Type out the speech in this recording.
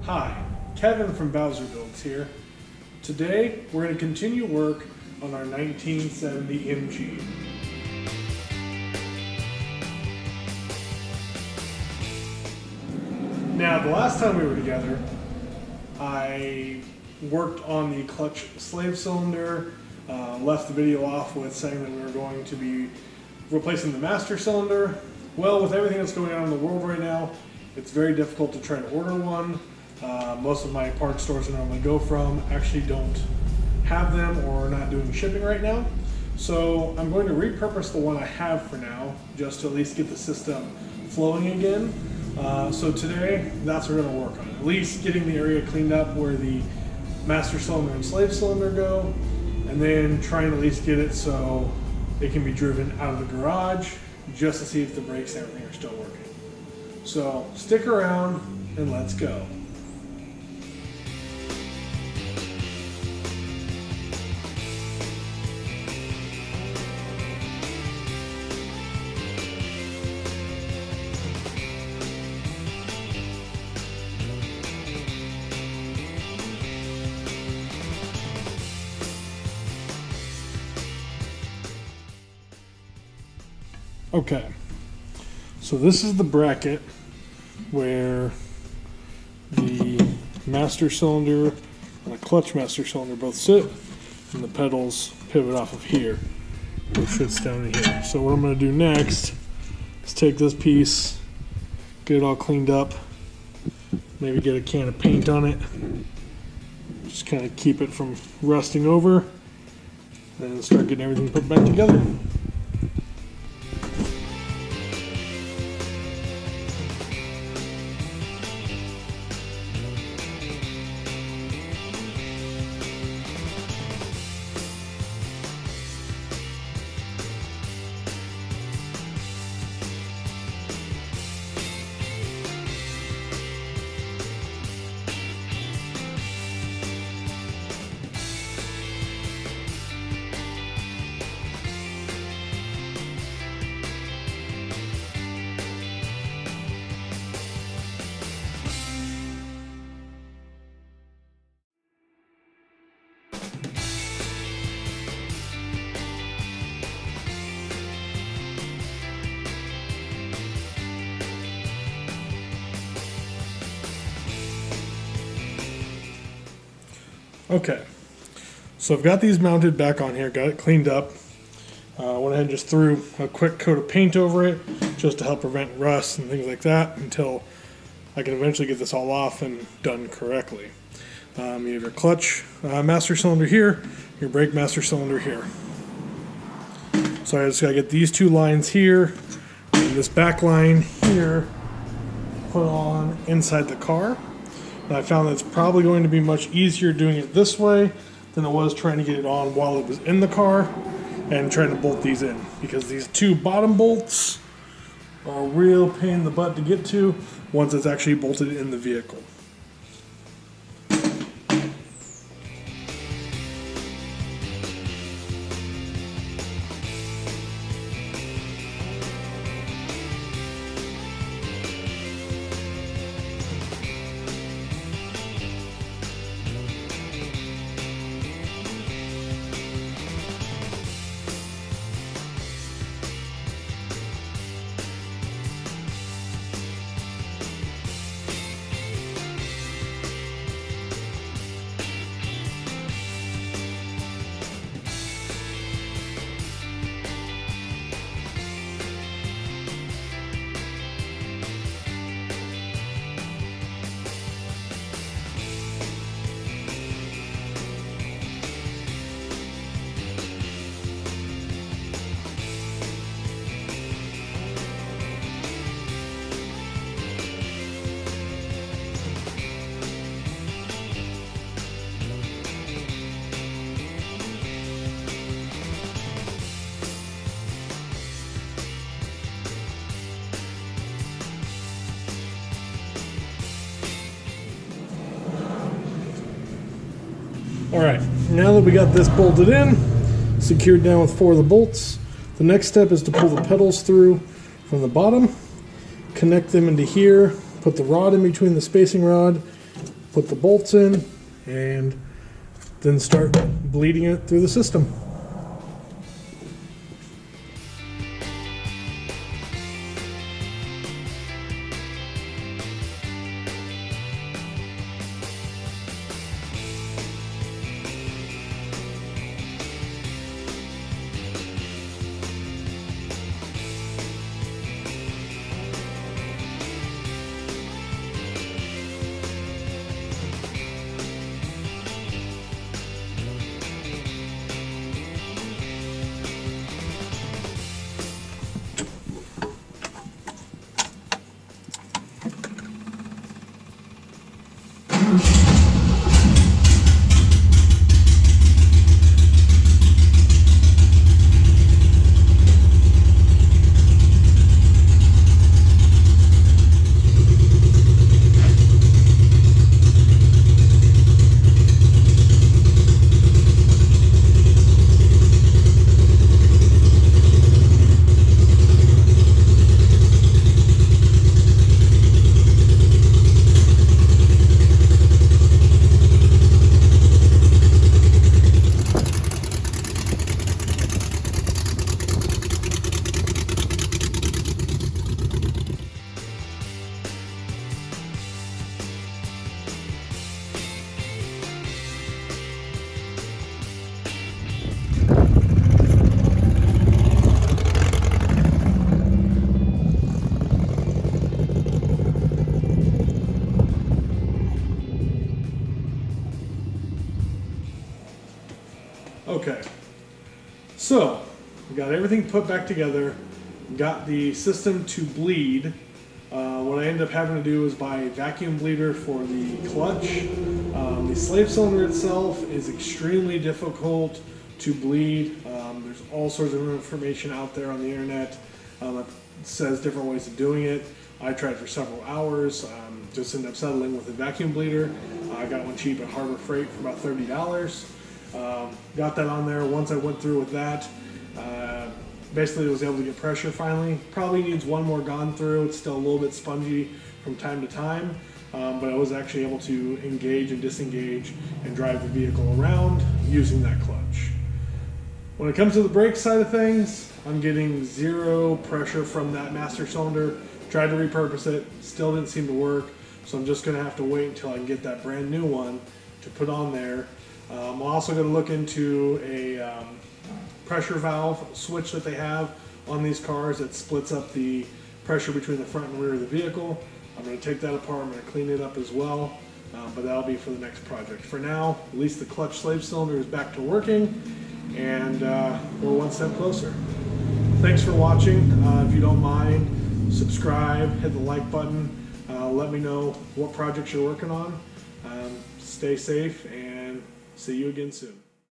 Hi, Kevin from Bowser Builds here. Today we're going to continue work on our 1970 MG. Now, the last time we were together, I worked on the clutch slave cylinder, left the video off with saying that we were going to be replacing the master cylinder. Well, with everything that's going on in the world right now, it's very difficult to try to order one. Most of my parts stores I normally go from actually don't have them or are not doing shipping right now. So I'm going to repurpose the one I have for now, just to at least get the system flowing again. So today, that's what we're going to work on. At least getting the area cleaned up where the master cylinder and slave cylinder go, and then trying to at least get it so it can be driven out of the garage, just to see if the brakes and everything are still working. So stick around and let's go. Okay, so this is the bracket where the master cylinder and the clutch master cylinder both sit, and the pedals pivot off of here, which fits down in here. So what I'm going to do next is take this piece, get it all cleaned up, maybe get a can of paint on it, just kind of keep it from rusting over, and start getting everything put back together. Okay, so I've got these mounted back on here, got it cleaned up. Went ahead and just threw a quick coat of paint over it just to help prevent rust and things like that until I can eventually get this all off and done correctly. You have your clutch master cylinder here, your brake master cylinder here. So I just got to get these two lines here and this back line here put on inside the car. And I found that it's probably going to be much easier doing it this way than it was trying to get it on while it was in the car and trying to bolt these in, because these two bottom bolts are a real pain in the butt to get to once it's actually bolted in the vehicle. Alright, now that we got this bolted in, secured down with 4 of the bolts, the next step is to pull the pedals through from the bottom, connect them into here, put the rod in between the spacing rod, put the bolts in, and then start bleeding it through the system. Okay, so we got everything put back together, got the system to bleed. What I ended up having to do is buy a vacuum bleeder for the clutch. The slave cylinder itself is extremely difficult to bleed. There's all sorts of information out there on the internet that says different ways of doing it. I tried for several hours, just ended up settling with a vacuum bleeder. I got one cheap at Harbor Freight for about $30. Got that on there. Once I went through with that, basically was able to get pressure finally. Probably needs one more gone through. It's still a little bit spongy from time to time, but I was actually able to engage and disengage and drive the vehicle around using that clutch. When it comes to the brake side of things, I'm getting zero pressure from that master cylinder. Tried to repurpose it, still didn't seem to work, so I'm just going to have to wait until I can get that brand new one to put on there. I'm also going to look into a pressure valve switch that they have on these cars that splits up the pressure between the front and rear of the vehicle. I'm going to take that apart, I'm going to clean it up as well, but that'll be for the next project. For now, at least the clutch slave cylinder is back to working, and we're one step closer. Thanks for watching. If you don't mind, subscribe, hit the like button, let me know what projects you're working on. Stay safe, and see you again soon.